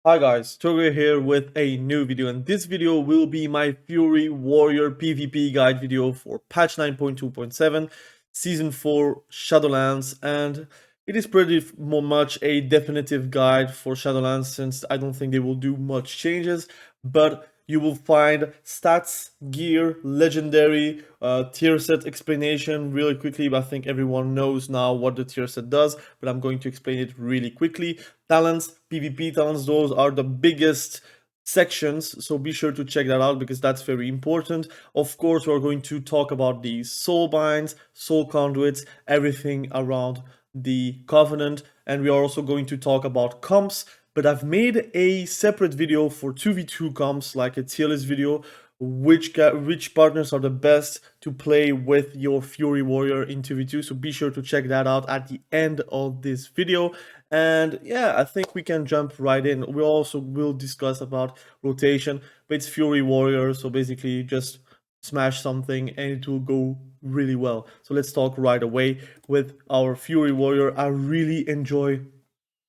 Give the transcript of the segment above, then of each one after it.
Hi guys, Thogrey here with a new video, and this video will be my Fury Warrior PvP guide video for patch 9.2.7 season 4 Shadowlands, and it is pretty much a definitive guide for Shadowlands since I don't think they will do much changes, but you will find stats, gear, legendary, tier set explanation really quickly. But I think everyone knows now what the tier set does, but I'm going to explain it really quickly. Talents, PvP talents, those are the biggest sections, so be sure to check that out because that's very important. Of course, we're going to talk about the soul binds, soul conduits, everything around the covenant, and we are also going to talk about comps. But I've made a separate video for 2v2 comps, like a tier list video, which partners are the best to play with your Fury Warrior in 2v2, so be sure to check that out at the end of this video. And yeah, I think we can jump right in. We also will discuss about rotation, but it's Fury Warrior, so basically just smash something and it will go really well. So let's talk right away with our Fury Warrior. I really enjoy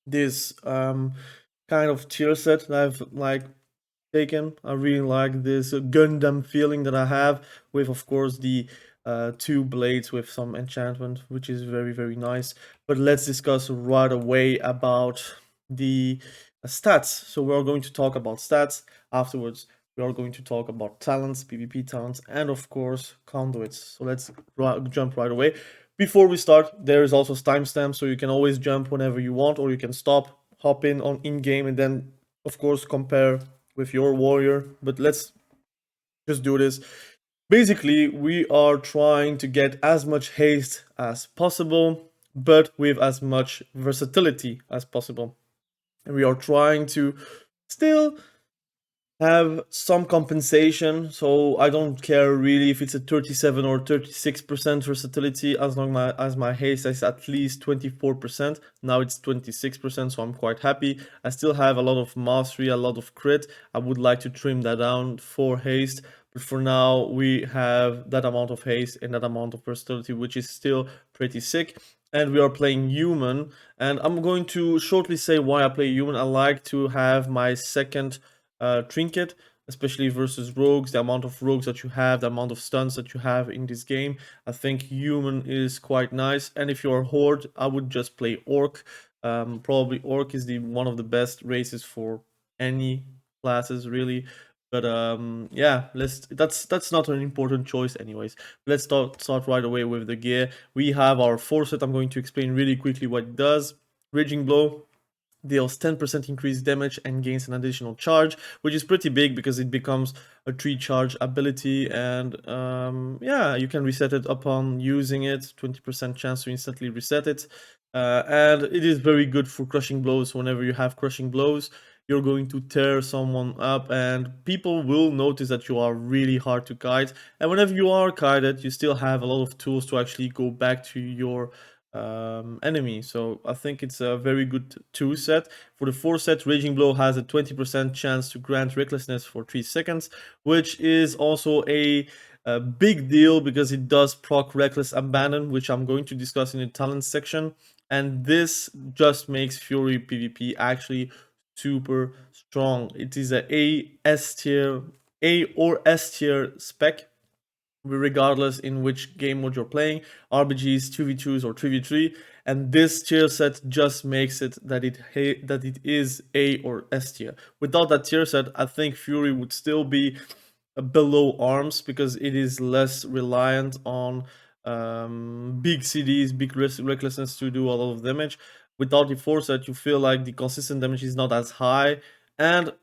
this kind of tier set that I've taken. I really like this Gundam feeling that I have with, of course, the two blades with some enchantment, which is very nice. But let's discuss right away about the stats. So we're going to talk about stats. Afterwards, we are going to talk about talents, PvP talents, and of course conduits. So let's jump right away. Before we start, there is also timestamp, so you can always jump whenever you want, or you can stop, hop in on in-game, and then of course compare with your warrior. But let's just do this. Basically, we are trying to get as much haste as possible, but with as much versatility as possible. And we are trying to still have some compensation, so I don't care really if it's a 37 or 36% versatility, as long as my haste is at least 24%. Now it's 26%, so I'm quite happy. I still have a lot of mastery, a lot of crit. I would like to trim that down for haste, but for now we have that amount of haste and that amount of versatility, which is still pretty sick. And we are playing human, and I'm going to shortly say why I play human. I like to have my second trinket, especially versus rogues. The amount of rogues that you have, the amount of stuns that you have in this game, I think human is quite nice. And if you're horde, I would just play orc. Probably orc is the one of the best races for any classes really. But yeah, that's not an important choice anyways. Let's start right away with the gear. We have our forset. I'm going to explain really quickly what it does. Raging blow deals 10% increased damage and gains an additional charge, which is pretty big because it becomes a 3 charge ability. And yeah, you can reset it upon using it, 20% chance to instantly reset it. And it is very good for crushing blows. Whenever you have crushing blows, you're going to tear someone up, and people will notice that you are really hard to kite. And whenever you are kited, you still have a lot of tools to actually go back to your enemy. So I think it's a very good 2 set. For the 4 set, Raging Blow has a 20% chance to grant Recklessness for 3 seconds, which is also a big deal because it does proc Reckless Abandon, which I'm going to discuss in the talent section. And this just makes Fury PvP actually super strong. It is a S tier, A or S tier spec, regardless in which game mode you're playing, RBGs, 2v2s or 3v3, and this tier set just makes it that it is A or S tier. Without that tier set, I think Fury would still be below arms because it is less reliant on big CDs, big recklessness to do a lot of damage. Without the 4 set, you feel like the consistent damage is not as high, and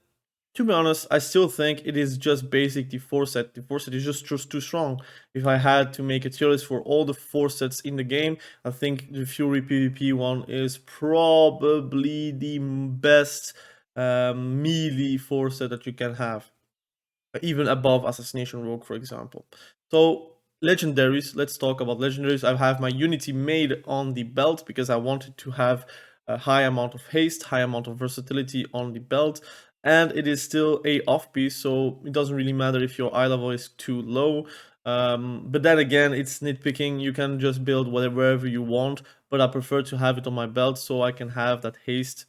to be honest, I still think it is just basic the 4 set. The 4 set is just too strong. If I had to make a tier list for all the 4 sets in the game, I think the Fury PvP one is probably the best melee 4 set that you can have, even above Assassination Rogue, for example. So legendaries, let's talk about legendaries. I have my Unity made on the belt because I wanted to have a high amount of haste, high amount of versatility on the belt, and it is still a off piece, so it doesn't really matter if your eye level is too low. But then again, it's nitpicking. You can just build whatever you want, but I prefer to have it on my belt so I can have that haste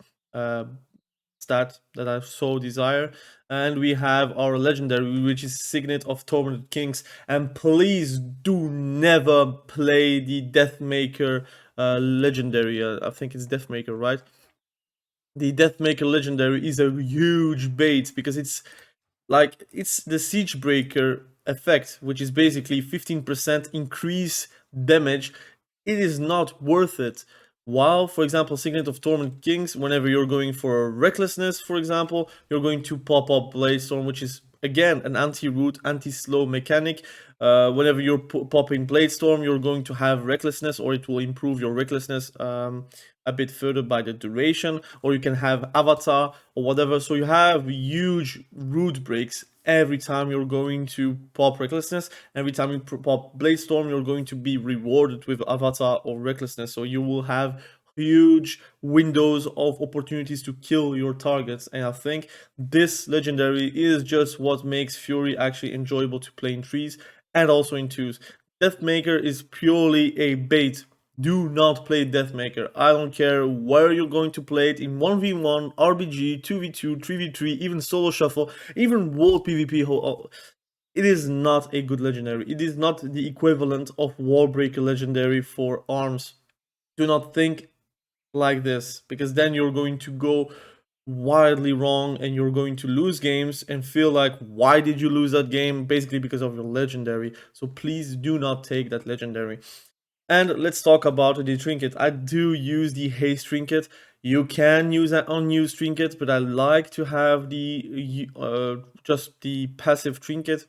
stat that I so desire. And we have our legendary, which is Signet of Tormented Kings. And please do never play the Deathmaker legendary. I think it's Deathmaker, right? The Deathmaker legendary is a huge bait because it's the siege breaker effect, which is basically 15% increase damage. It is not worth it. While, for example, Signet of Torment Kings, whenever you're going for recklessness, for example, you're going to pop up Bladestorm, which is again an anti-root, anti-slow mechanic. Whenever you're popping Bladestorm, you're going to have recklessness, or it will improve your recklessness a bit further by the duration, or you can have Avatar or whatever. So you have huge root breaks every time you're going to pop recklessness. Every time you pop Bladestorm, you're going to be rewarded with Avatar or recklessness. So you will have huge windows of opportunities to kill your targets, and I think this legendary is just what makes Fury actually enjoyable to play in 3s and also in 2s. Deathmaker is purely a bait. Do not play Deathmaker. I don't care where you're going to play it, in 1v1, RBG, 2v2, 3v3, even solo shuffle, even world PvP. It is not a good legendary. It is not the equivalent of Wallbreaker legendary for arms. Do not think like this, because then you're going to go wildly wrong and you're going to lose games and feel like, why did you lose that game? Basically because of your legendary. So please do not take that legendary. And let's talk about the trinket. I do use the haste trinket. You can use an unused trinket, but I like to have the just the passive trinket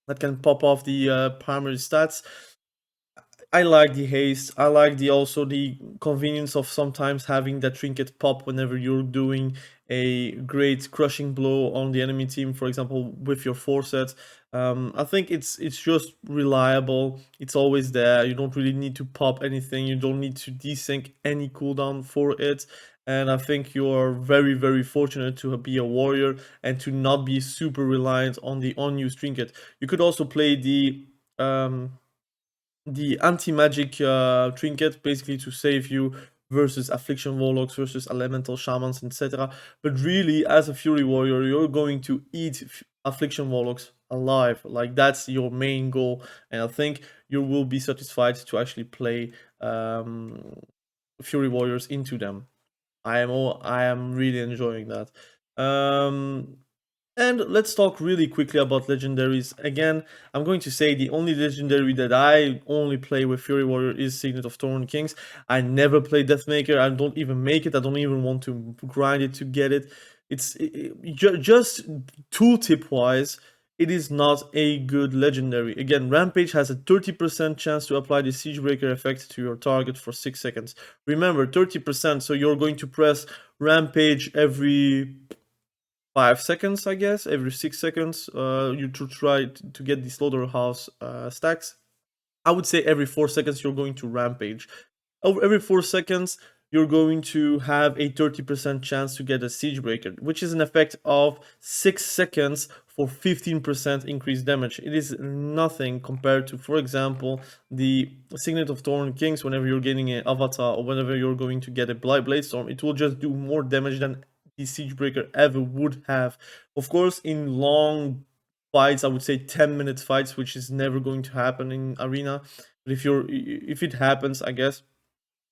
that can pop off the primary stats. I like the haste. I like also the convenience of sometimes having that trinket pop whenever you're doing a great crushing blow on the enemy team, for example, with your forset. I think it's just reliable. It's always there. You don't really need to pop anything. You don't need to desync any cooldown for it. And I think you are very, very fortunate to be a warrior and to not be super reliant on the unused trinket. You could also play the anti-magic trinket, basically to save you versus affliction warlocks, versus elemental shamans, etc. But really, as a fury warrior, you're going to eat affliction warlocks alive. Like, that's your main goal, and I think you will be satisfied to actually play fury warriors into them. I am really enjoying that. And let's talk really quickly about legendaries. Again, I'm going to say the only legendary that I only play with Fury Warrior is Signet of Torn Kings. I never play Deathmaker. I don't even make it. I don't even want to grind it to get it. It's just tooltip wise, it is not a good legendary. Again, Rampage has a 30% chance to apply the Siegebreaker effect to your target for 6 seconds. Remember, 30%, so you're going to press Rampage every 5 seconds, I guess, every 6 seconds, you to try to get the slaughterhouse stacks. I would say every 4 seconds you're going to rampage. Over every 4 seconds, you're going to have a 30% chance to get a siege breaker, which is an effect of 6 seconds for 15% increased damage. It is nothing compared to, for example, the Signet of Torn Kings. Whenever you're getting an avatar or whenever you're going to get a Bladestorm, it will just do more damage than the Siegebreaker ever would have. Of course, in long fights, I would say 10-minute fights, which is never going to happen in arena. But if it happens, I guess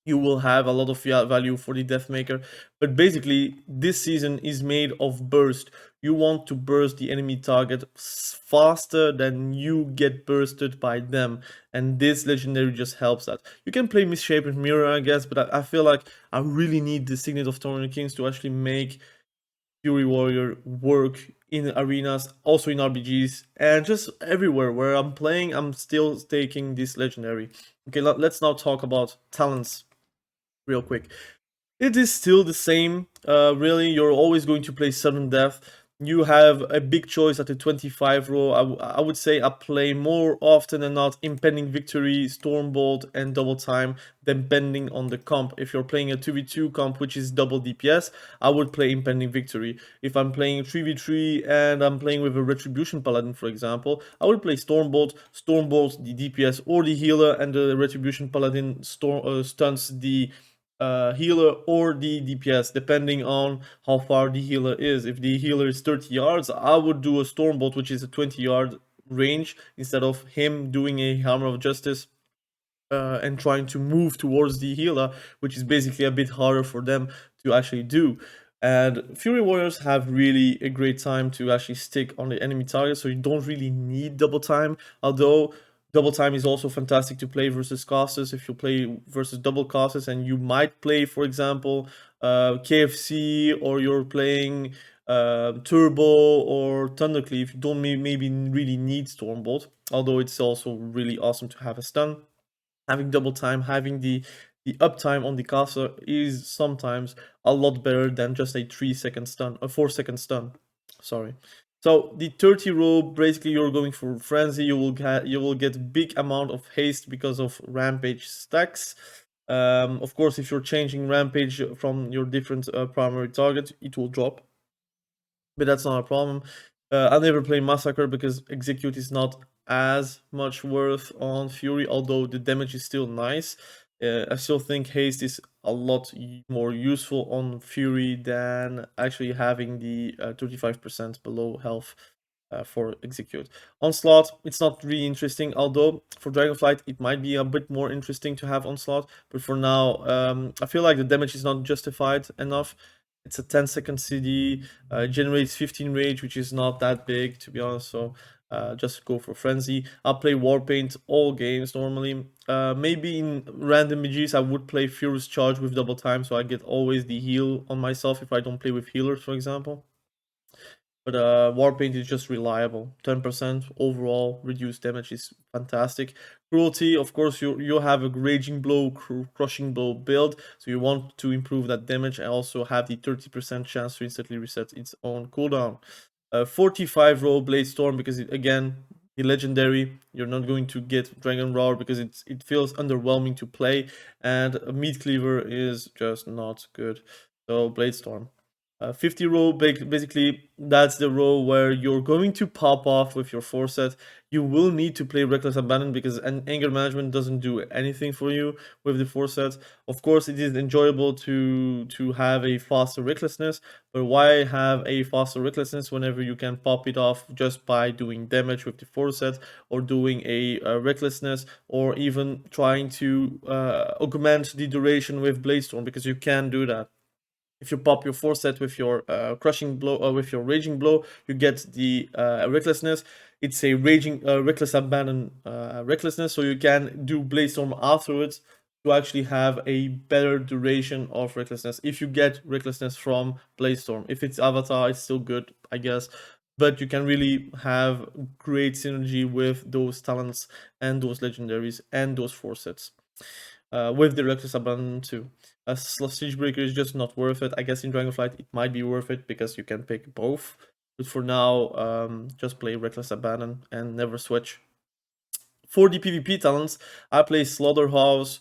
you will have a lot of value for the Deathmaker. But basically, this season is made of burst. You want to burst the enemy target faster than you get bursted by them, and this legendary just helps that. You can play Misshapen Mirror, I guess, but I feel like I really need the Signet of Torn Kings to actually make Fury Warrior work in arenas, also in RBGs, and just everywhere where I'm playing, I'm still taking this legendary. Okay, let's now talk about talents real quick. It is still the same, really. You're always going to play Sudden Death. You have a big choice at the 25 row. I would say I play more often than not Impending Victory, Stormbolt, and Double Time, depending on the comp. If you're playing a 2v2 comp, which is double DPS, I would play Impending Victory. If I'm playing 3v3 and I'm playing with a Retribution Paladin, for example, I would play Stormbolt. Stormbolt, the DPS or the healer, and the Retribution Paladin stuns the healer or the DPS, depending on how far the healer is. If the healer is 30 yards, I would do a Stormbolt, which is a 20-yard range, instead of him doing a Hammer of Justice and trying to move towards the healer, which is basically a bit harder for them to actually do. And Fury Warriors have really a great time to actually stick on the enemy target, so you don't really need double time, although double time is also fantastic to play versus casters. If you play versus double casters and you might play, for example, KFC, or you're playing Turbo or Thundercleave, you don't maybe really need Stormbolt, although it's also really awesome to have a stun. Having double time, having the uptime on the caster is sometimes a lot better than just a 3-second stun, a 4-second stun. Sorry. So the 30 row, basically you're going for frenzy. You will get big amount of haste because of rampage stacks. Of course, if you're changing rampage from your different primary target, it will drop, but that's not a problem. I never play Massacre because Execute is not as much worth on Fury, although the damage is still nice. I still think Haste is a lot more useful on Fury than actually having the 35% below health for Execute. Onslaught, it's not really interesting, although for Dragonflight it might be a bit more interesting to have Onslaught, but for now I feel like the damage is not justified enough. It's a 10-second CD, generates 15 rage, which is not that big, to be honest, so just go for Frenzy. I'll play Warpaint all games normally. Maybe in random MGs I would play Furious Charge with double time, so I get always the heal on myself if I don't play with healers, for example. But Warpaint is just reliable. 10% overall reduced damage is fantastic. Cruelty, of course, you have a Raging Blow, Crushing Blow build, so you want to improve that damage and also have the 30% chance to instantly reset its own cooldown. 45 row Blade Storm, because again, the legendary, you're not going to get Dragon Roar because it feels underwhelming to play, and Meat Cleaver is just not good. So Blade Storm. 50 row, basically that's the row where you're going to pop off with your 4-set. You will need to play Reckless Abandon because anger management doesn't do anything for you with the 4-set. Of course, it is enjoyable to have a faster Recklessness, but why have a faster Recklessness whenever you can pop it off just by doing damage with the 4-set, or doing a Recklessness, or even trying to augment the duration with Blade Storm, because you can do that. If you pop your 4-set with your crushing blow, or with your raging blow, you get the recklessness. It's a raging reckless abandon recklessness, so you can do Blade Storm afterwards to actually have a better duration of recklessness. If you get recklessness from Blade Storm, if it's Avatar, it's still good, I guess. But you can really have great synergy with those talents and those legendaries and those 4-sets. With the Reckless Abandon too. Siege Breaker is just not worth it. I guess in Dragonflight it might be worth it because you can pick both. But for now, just play Reckless Abandon and never switch. For the PvP talents, I play Slaughterhouse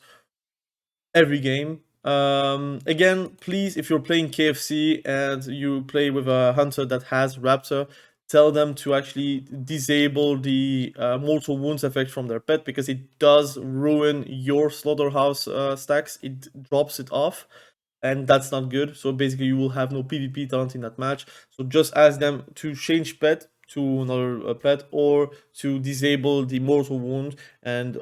every game. Again, please, if you're playing KFC and you play with a hunter that has Raptor, tell them to actually disable the mortal wounds effect from their pet, because it does ruin your Slaughterhouse stacks. It drops it off, and that's not good. So basically you will have no PvP talent in that match. So just ask them to change pet to another pet, or to disable the mortal wound, and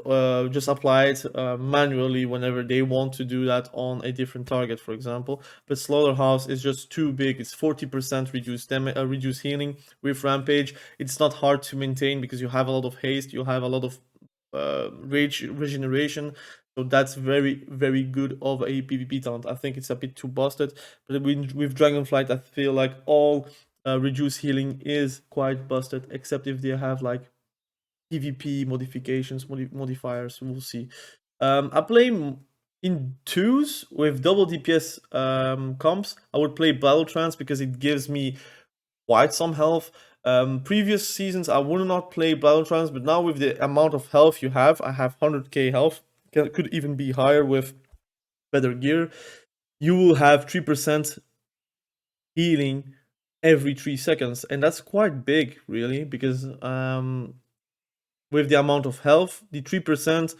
just apply it manually whenever they want to do that on a different target, for example. But Slaughterhouse is just too big. It's 40% reduced damage, reduced healing with Rampage. It's not hard to maintain because you have a lot of haste, you have a lot of rage regeneration, so that's very, very good of a PvP talent. I think it's a bit too busted, but with Dragonflight, I feel like all reduced healing is quite busted, except if they have like PvP modifications, modifiers. We'll see. I play in twos with double DPS comps. I would play Battle Trance because it gives me quite some health. Previous seasons I would not play Battle Trance, but now with the amount of health you have, I have 100k health, could even be higher with better gear. You will have 3% healing every 3 seconds, and that's quite big, really, because with the amount of health, the 3%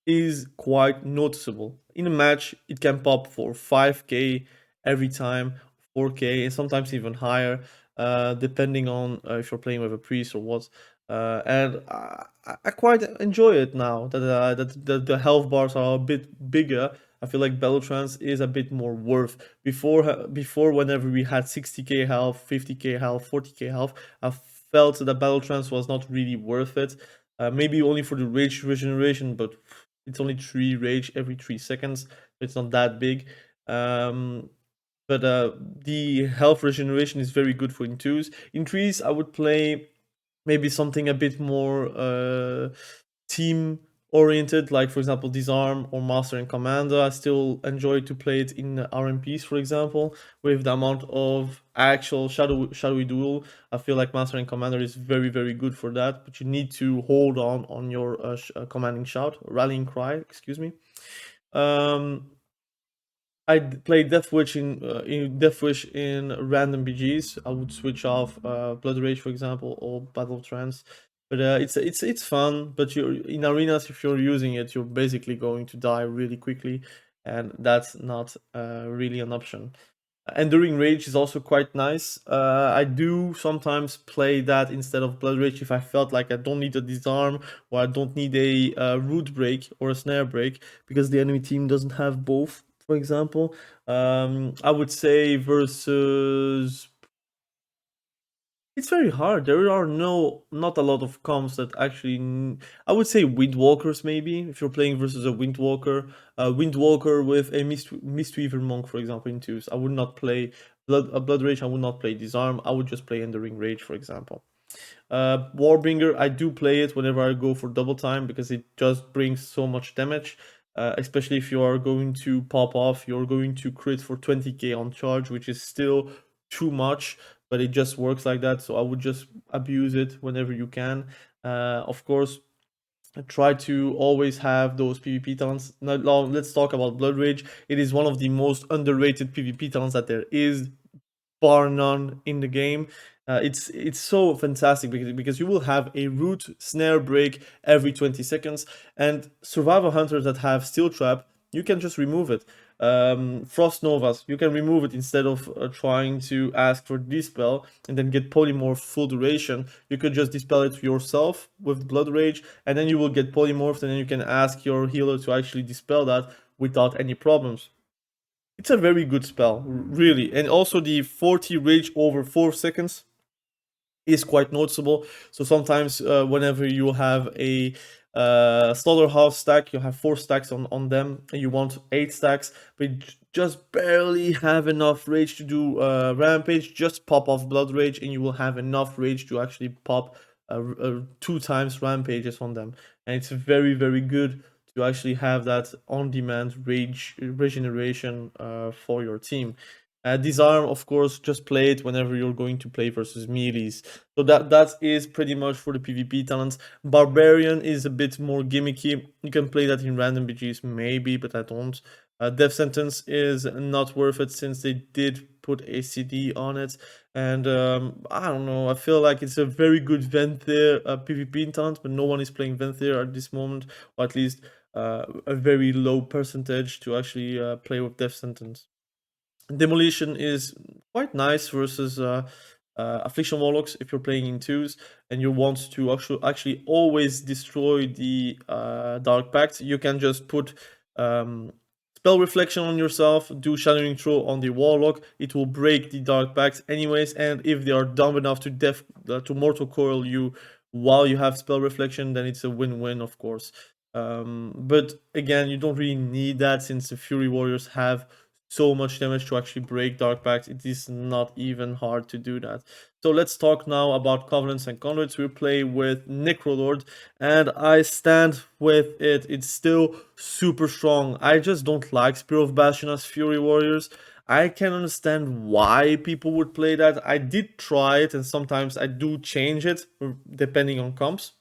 is quite noticeable. in a match it can pop for 5k every time, 4k, and sometimes even higher, depending on if you're playing with a priest or what. And I quite enjoy it now that the health bars are a bit bigger. I feel like Bellatrance is a bit more worth. Before, whenever we had 60k health, 50k health, 40k health, I felt that Bellatrance was not really worth it. Maybe only for the rage regeneration, but it's only 3 rage every 3 seconds. It's not that big. Um, but the health regeneration is very good for in twos. In threes, I would play maybe something a bit more team oriented, like for example Disarm or Master and Commander. I still enjoy to play it in RMPs, for example, with the amount of actual shadowy duel. I feel like Master and Commander is very good for that, but you need to hold on your commanding shout, rallying cry, excuse me. um I play Death Wish in random BGs. I would switch off Blood Rage, for example, or Battle Trance. But it's fun. But you in arenas, if you're using it, you're basically going to die really quickly, and that's not really an option. Enduring Rage is also quite nice. I do sometimes play that instead of Blood Rage if I felt like I don't need a disarm or I don't need a root break or a snare break because the enemy team doesn't have both, for example. I would say versus, it's very hard. There are not a lot of comps that actually. I would say Windwalkers maybe if you're playing versus a Windwalker, Windwalker with a Mistweaver monk, for example, in twos. I would not play Blood Rage. I would not play Disarm. I would just play Enduring Rage, for example. Warbringer, I do play it whenever I go for double time because it just brings so much damage. Especially if you are going to pop off, you're going to crit for 20k on charge, which is still too much, but it just works like that. So I would just abuse it whenever you can. Of course, try to always have those PvP talents. Now, let's talk about Blood Rage. It is one of the most underrated PvP talents that there is, bar none, in the game. It's so fantastic because you will have a root snare break every 20 seconds, and survival hunters that have steel trap, you can just remove it. Frost novas, you can remove it instead of trying to ask for dispel and then get polymorph full duration. You could just dispel it yourself with Blood Rage, and then you will get polymorphed, and then you can ask your healer to actually dispel that without any problems. It's a very good spell, really. And also the 40 rage over 4 seconds is quite noticeable. So sometimes whenever you have a slaughterhouse stack, you have 4 stacks on them, and you want 8 stacks, but you just barely have enough rage to do rampage, just pop off Blood Rage, and you will have enough rage to actually pop 2 times rampages on them. And it's very good to actually have that on-demand rage regeneration for your team. Disarm, of course, just play it whenever you're going to play versus melees. So that is pretty much for the PvP talents. Barbarian is a bit more gimmicky. You can play that in random BGs, maybe, but I don't. Death Sentence is not worth it since they did put a CD on it. And I don't know, I feel like it's a very good Venthyr PvP talent, but no one is playing Venthyr at this moment, or at least a very low percentage to actually play with Death Sentence. Demolition is quite nice versus Affliction Warlocks if you're playing in twos and you want to actually always destroy the Dark Pact. You can just put Spell Reflection on yourself, do Shadowing Throw on the Warlock. It will break the Dark Pact anyways, and if they are dumb enough to Mortal Coil you while you have Spell Reflection, then it's a win-win, of course. But again, you don't really need that since the Fury Warriors have so much damage to actually break Dark Pact. It is not even hard to do that. So let's talk now about Covenants and Conduits. We play with Necrolord, and I stand with it. It's still super strong. I just don't like Spear of Bastion as Fury Warriors. I can understand why people would play that. I did try it, and sometimes I do change it depending on comps.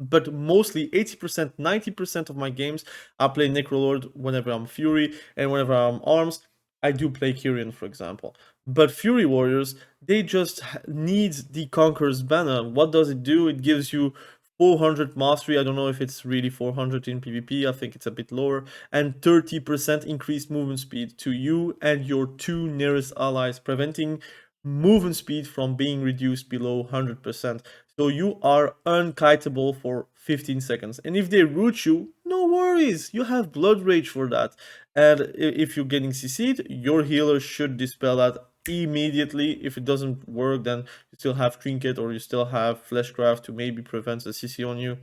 But mostly 80%, 90% of my games, I play Necrolord whenever I'm Fury, and whenever I'm Arms, I do play Kyrian, for example. But Fury Warriors, they just need the Conqueror's banner. What does it do? It gives you 400 mastery. I don't know if it's really 400 in PvP. I think it's a bit lower. And 30% increased movement speed to you and your 2 nearest allies, preventing movement speed from being reduced below 100%. So you are unkiteable for 15 seconds. And if they root you, no worries. You have blood rage for that. And if you're getting CC'd, your healer should dispel that immediately. If it doesn't work, then you still have trinket or you still have fleshcraft to maybe prevent a CC on you.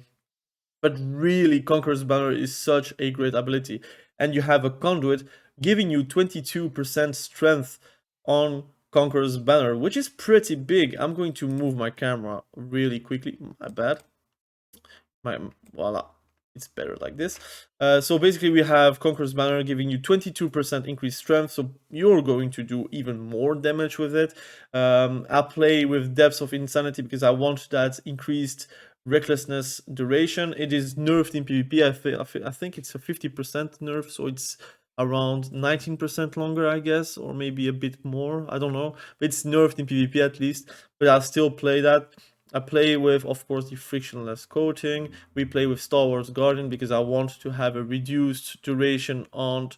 But really, Conqueror's Banner is such a great ability. And you have a conduit giving you 22% strength on Conqueror's Banner, which is pretty big. I'm going to move my camera really quickly. My bad. Voila. It's better like this. So basically we have Conqueror's Banner giving you 22% increased strength, so you're going to do even more damage with it. I play with Depths of Insanity because I want that increased recklessness duration. It is nerfed in PvP. I think it's a 50% nerf, so it's around 19% longer, I guess, or maybe a bit more. I don't know. But it's nerfed in PvP at least, but I still play that. I play with, of course, the frictionless coating. We play with Star Wars Guardian because I want to have a reduced duration on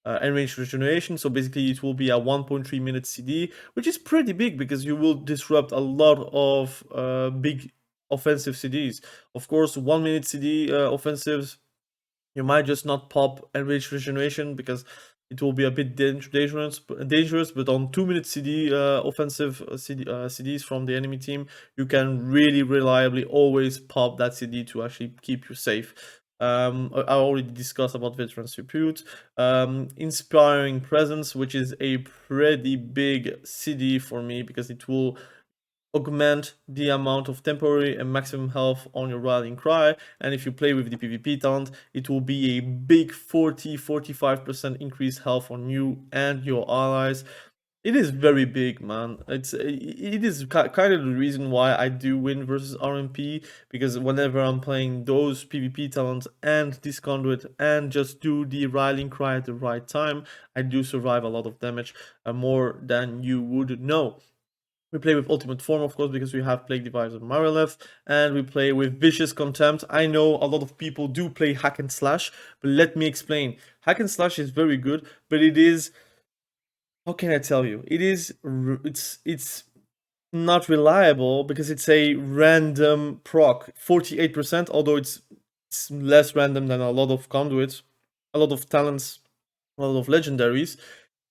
enraged regeneration. So basically it will be a 1.3 minute CD, which is pretty big because you will disrupt a lot of big offensive CDs. Of course, 1 minute CD offensives, you might just not pop enraged regeneration because it will be a bit dangerous. But on 2 minute CD offensive CDs from the enemy team, you can really reliably always pop that CD to actually keep you safe. I already discussed about Veteran's Repute. Inspiring Presence, which is a pretty big CD for me because it will augment the amount of temporary and maximum health on your rallying cry, and if you play with the PvP talent, it will be a big 40-45% increased health on you and your allies. It is very big, man. It is kind of the reason why I do win versus RMP, because whenever I'm playing those PvP talents and this conduit and just do the rallying cry at the right time, I do survive a lot of damage, more than you would know. We play with Ultimate Form, of course, because we have Plague Device on Marileth, and we play with Vicious Contempt. I know a lot of people do play Hack and Slash, but let me explain. Hack and Slash is very good, but it is... How can I tell you? It's not reliable because it's a random proc. 48%, although it's less random than a lot of conduits, a lot of talents, a lot of legendaries.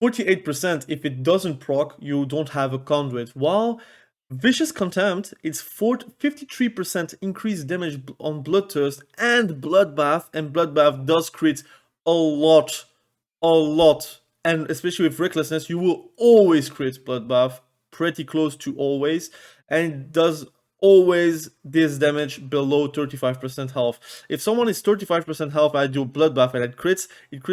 48%, if it doesn't proc, you don't have a conduit. While Vicious Contempt, it's 53% increased damage on Bloodthirst and Bloodbath, and Bloodbath does crit a lot. And especially with Recklessness, you will always crit Bloodbath, pretty close to always, and it does always this damage below 35% health. If someone is 35% health, I do Bloodbath and it crits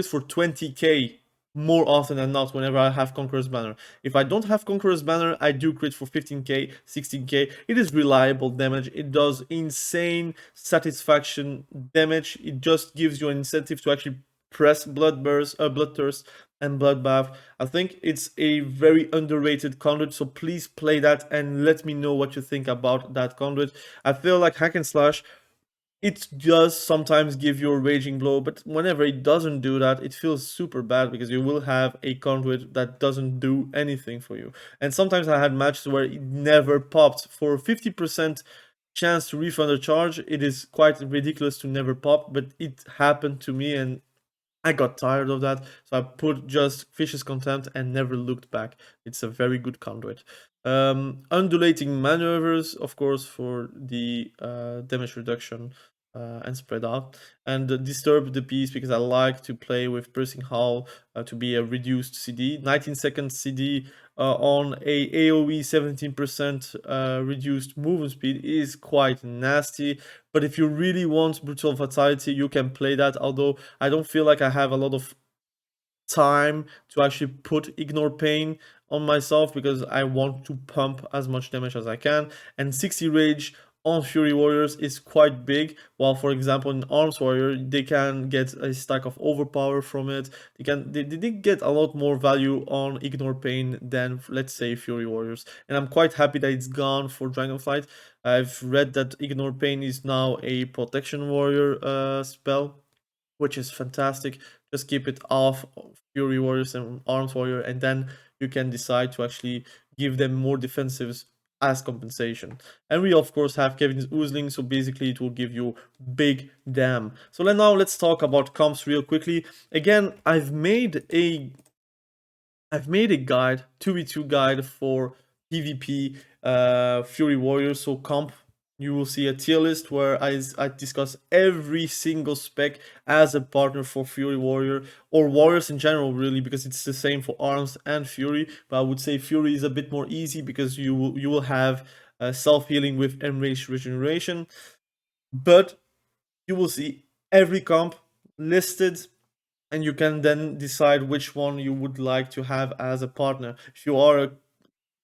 for 20k more often than not whenever I have Conqueror's Banner. If I don't have Conqueror's Banner, I do crit for 15k, 16k. It is reliable damage. It does insane satisfaction damage. It just gives you an incentive to actually press Bloodthirst and Bloodbath. I think it's a very underrated conduit, so please play that and let me know what you think about that conduit. I feel like Hack and Slash, it does sometimes give you a raging blow, but whenever it doesn't do that, it feels super bad because you will have a conduit that doesn't do anything for you. And sometimes I had matches where it never popped. For 50% chance to refund a charge, it is quite ridiculous to never pop, but it happened to me and I got tired of that, so I put just Vicious Contempt and never looked back. It's a very good conduit. Undulating Maneuvers, of course, for the damage reduction and spread out. And Disturb the Peace, because I like to play with Piercing Howl to be a reduced CD. 19-second CD on a AoE 17% reduced movement speed is quite nasty. But if you really want Brutal Fatality, you can play that, although I don't feel like I have a lot of time to actually put Ignore Pain on myself because I want to pump as much damage as I can. And 60 Rage on Fury Warriors is quite big, while for example in Arms Warrior they can get a stack of overpower from it. They did get a lot more value on Ignore Pain than, let's say, Fury Warriors, and I'm quite happy that it's gone for Dragonflight. I've read that Ignore Pain is now a protection warrior spell, which is fantastic. Just keep it off Fury Warriors and Arms Warrior, and then you can decide to actually give them more defensives as compensation. And we of course have Kevin's Oozling, so basically it will give you big damn. So now let's talk about comps real quickly. Again, I've made a guide, 2v2 guide for PvP Fury Warriors, so comp. You will see a tier list where I discuss every single spec as a partner for Fury Warrior, or Warriors in general really, because it's the same for Arms and Fury, but I would say Fury is a bit more easy because you will have self-healing with Enraged Regeneration, but you will see every comp listed, and you can then decide which one you would like to have as a partner. If you are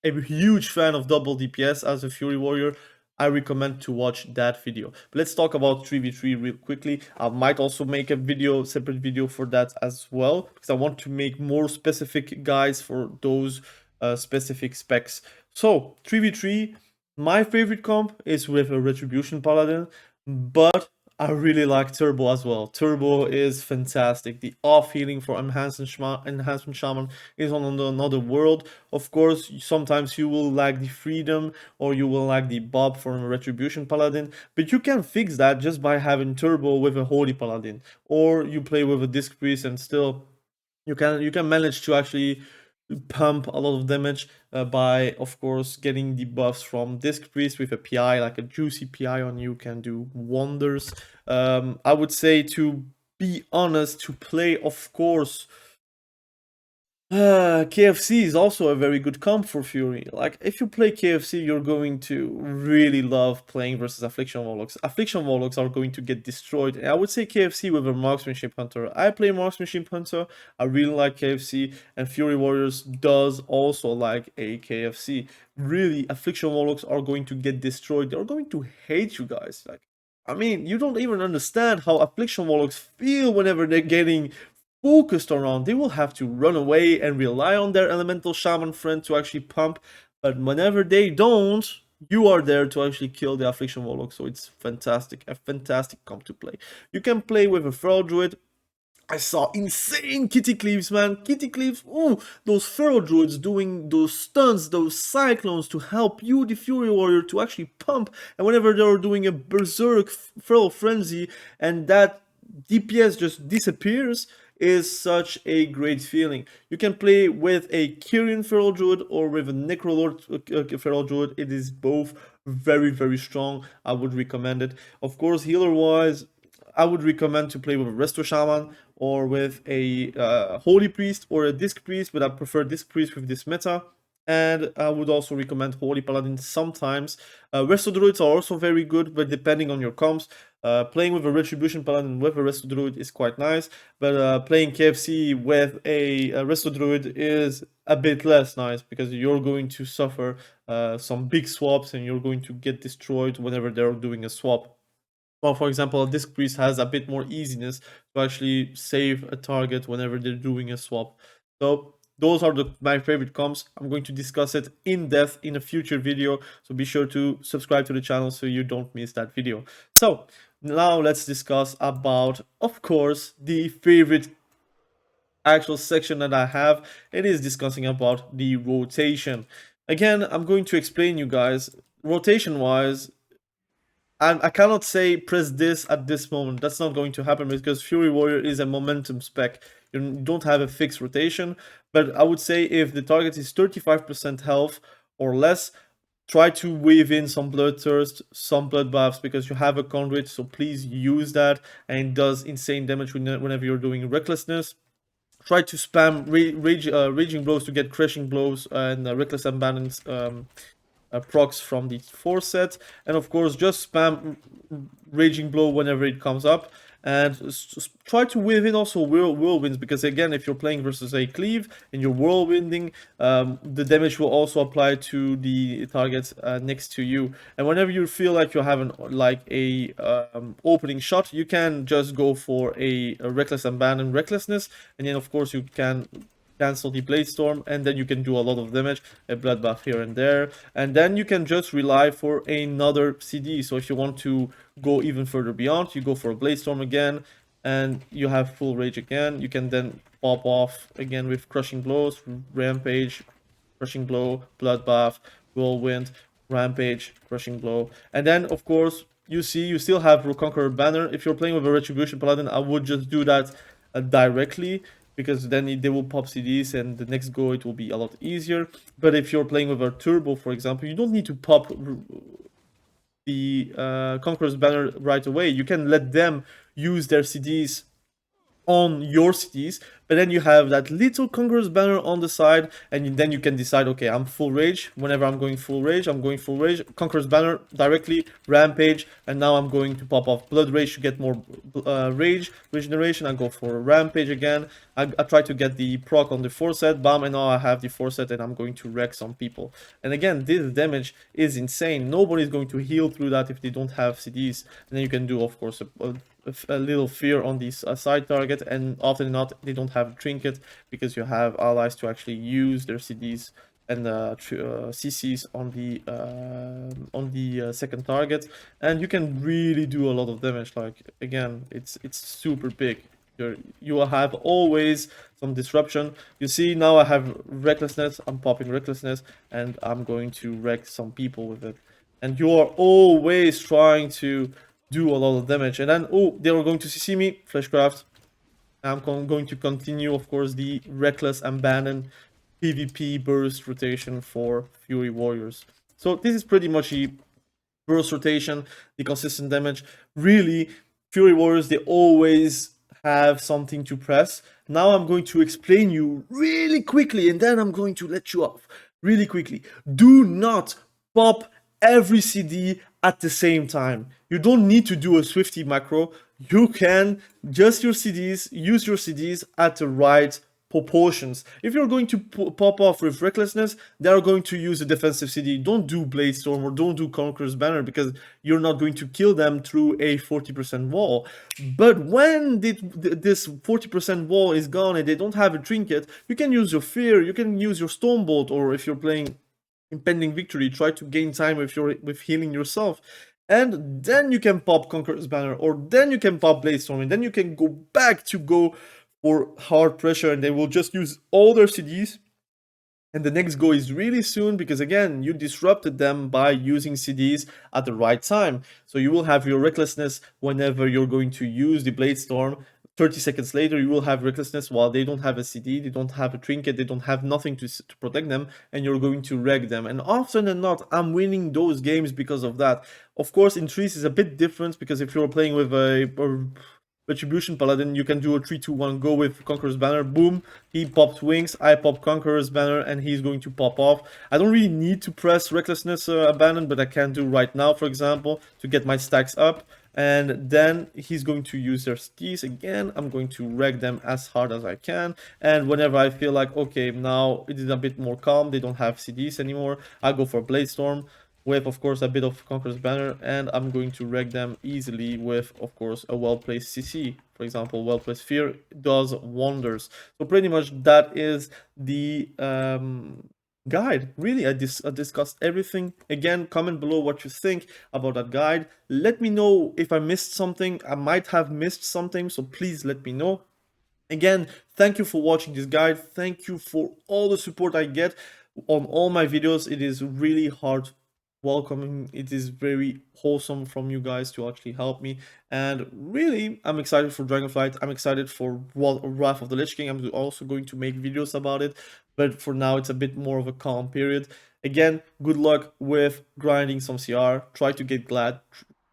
a huge fan of double DPS as a Fury Warrior, I recommend to watch that video. But let's talk about 3v3 real quickly. I might also make a separate video for that as well, because I want to make more specific guides for those specific specs. So 3v3, my favorite comp is with a Retribution Paladin, but I really like Turbo as well. Turbo is fantastic. The off healing for Enhancement Shaman is on another world. Of course, sometimes you will lack the freedom or you will lack the bob from a Retribution Paladin, but you can fix that just by having Turbo with a Holy Paladin, or you play with a Disc Priest and still you can manage to actually pump a lot of damage by, of course, getting the buffs from Disc Priest with a PI, like a juicy PI on you can do wonders. I would say, to be honest, to play, of course, KFC is also a very good comp for Fury. Like, if you play KFC, you're going to really love playing versus Affliction Warlocks. Affliction Warlocks are going to get destroyed. And I would say KFC with a Marksmanship Hunter. I play Marksmanship Hunter. I really like KFC. And Fury Warriors does also like a KFC. Really, Affliction Warlocks are going to get destroyed. They're going to hate you guys. Like, I mean, you don't even understand how Affliction Warlocks feel whenever they're getting focused around. They will have to run away and rely on their elemental shaman friend to actually pump, but whenever they don't, you are there to actually kill the Affliction Warlock. So it's fantastic, a fantastic comp to play. You can play with a Feral Druid. I saw insane Kitty Cleaves, man. Kitty Cleaves, ooh, those Feral Druids doing those stuns, those cyclones to help you, the Fury Warrior, to actually pump. And whenever they're doing a Berserk Feral Frenzy and that DPS just disappears, is such a great feeling. You can play with a Kyrian Feral Druid or with a Necrolord Feral Druid. It is both very, very strong. I would recommend it. Of course, healer-wise, I would recommend to play with a Resto Shaman or with a Holy Priest or a Disc Priest, but I prefer Disc Priest with this meta. And I would also recommend Holy Paladin sometimes. Resto Druids are also very good, but depending on your comps. Playing with a Retribution Paladin with a Resto Druid is quite nice, but playing KFC with a Resto Druid is a bit less nice, because you're going to suffer some big swaps and you're going to get destroyed whenever they're doing a swap. Well, for example, a Disc Priest has a bit more easiness to actually save a target whenever they're doing a swap. So those are my favorite comps. I'm going to discuss it in depth in a future video, so be sure to subscribe to the channel so you don't miss that video. So now let's discuss about, of course, the favorite actual section that I have. It is discussing about the rotation. Again, I'm going to explain you guys, rotation wise, and I cannot say press this at this moment. That's not going to happen, because Fury Warrior is a momentum spec. You don't have a fixed rotation, but I would say if the target is 35% health or less, try to weave in some Bloodthirst, some blood buffs, because you have a conduit, so please use that, and it does insane damage whenever you're doing Recklessness. Try to spam Raging Blows to get Crushing Blows and Reckless Abandons procs from the 4 set, and of course just spam Raging Blow whenever it comes up. and try to win also whirlwinds, because again, if you're playing versus a cleave and you're whirlwinding, the damage will also apply to the targets next to you. And whenever you feel like you're having like a opening shot, you can just go for a reckless abandon recklessness, and then of course you can cancel the blade storm, and then you can do a lot of damage, a bloodbath here and there, and then you can just rely for another CD. So if you want to go even further beyond, you go for a blade storm again, and you have full rage again. You can then pop off again with crushing blows, rampage, crushing blow, bloodbath, whirlwind, rampage, crushing blow, and then of course you see you still have Conqueror Banner. If you're playing with a Retribution Paladin, I would just do that directly, because then they will pop CDs and the next go it will be a lot easier. But if you're playing with a Turbo, for example, you don't need to pop the Conqueror's Banner right away. You can let them use their CDs on your CDs, but then you have that little Conqueror's Banner on the side, and then you can decide, okay, I'm full rage. Whenever I'm going full rage, I'm going full rage. Conqueror's Banner directly, rampage, and now I'm going to pop off Blood Rage to get more rage regeneration. I go for rampage again. I try to get the proc on the 4-set, bam, and now I have the 4-set, and I'm going to wreck some people. And again, this damage is insane. Nobody's going to heal through that if they don't have CDs. And then you can do, of course, a little fear on these side target, and often not they don't have a trinket, because you have allies to actually use their CDs and CCs on the second target, and you can really do a lot of damage. Like again, it's super big. You will have always some disruption. You see now I have recklessness, I'm popping recklessness, and I'm going to wreck some people with it. And you are always trying to do a lot of damage. And then, oh, they were going to CC me, Fleshcraft. I'm going to continue, of course, the reckless abandon PvP burst rotation for Fury Warriors. So this is pretty much the burst rotation, the consistent damage. Really, Fury Warriors, they always have something to press. Now I'm going to explain you really quickly, and then I'm going to let you off really quickly. Do not pop every CD at the same time. You don't need to do a Swifty macro. You can just use your CDs at the right proportions. If you're going to pop off with recklessness, they are going to use a defensive CD. Don't do Blade Storm or don't do Conqueror's Banner, because you're not going to kill them through a 40% wall. But when this 40% wall is gone and they don't have a trinket, you can use your Fear, you can use your Stormbolt, or if you're playing Impending Victory, try to gain time with healing yourself. And then you can pop Conqueror's Banner, or then you can pop Blade Storm, and then you can go back to go for hard pressure, and they will just use all their CDs. And the next go is really soon, because again, you disrupted them by using CDs at the right time. So you will have your recklessness whenever you're going to use the Blade Storm. 30 seconds later, you will have recklessness while they don't have a CD, they don't have a trinket, they don't have nothing to protect them, and you're going to wreck them. And often than not, I'm winning those games because of that. Of course, in trees is a bit different, because if you're playing with a Retribution Paladin, you can do a 3-2-1 go with Conqueror's Banner. Boom, he pops wings, I pop Conqueror's Banner, and he's going to pop off. I don't really need to press Recklessness Abandon, but I can do right now, for example, to get my stacks up. And then he's going to use their skis again. I'm going to wreck them as hard as I can. And whenever I feel like, okay, now it is a bit more calm, they don't have CDs anymore, I go for Blade Storm with, of course, a bit of Conqueror's Banner, and I'm going to wreck them easily with, of course, a well-placed CC. For example, well-placed Fear does wonders. So pretty much that is the guide. Really, I discussed everything. Again, comment below what you think about that guide. Let me know if I missed something. I might have missed something, so please let me know. Again, thank you for watching this guide. Thank you for all the support I get on all my videos. It is really hard welcoming. It is very wholesome from you guys to actually help me, and really I'm excited for Dragonflight. I'm excited for Wrath of the Lich King. I'm also going to make videos about it, but for now it's a bit more of a calm period. Again, good luck with grinding some CR. Try to get Glad,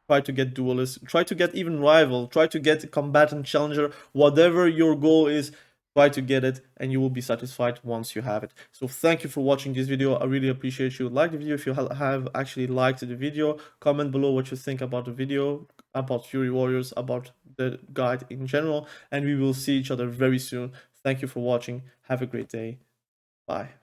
try to get Duelist, try to get even Rival, try to get Combatant, Challenger, whatever your goal is. Try to get it, and you will be satisfied once you have it. So thank you for watching this video. I really appreciate you. Like the video if you have actually liked the video. Comment below what you think about the video, about Fury Warriors, about the guide in general, and we will see each other very soon. Thank you for watching. Have a great day. Bye.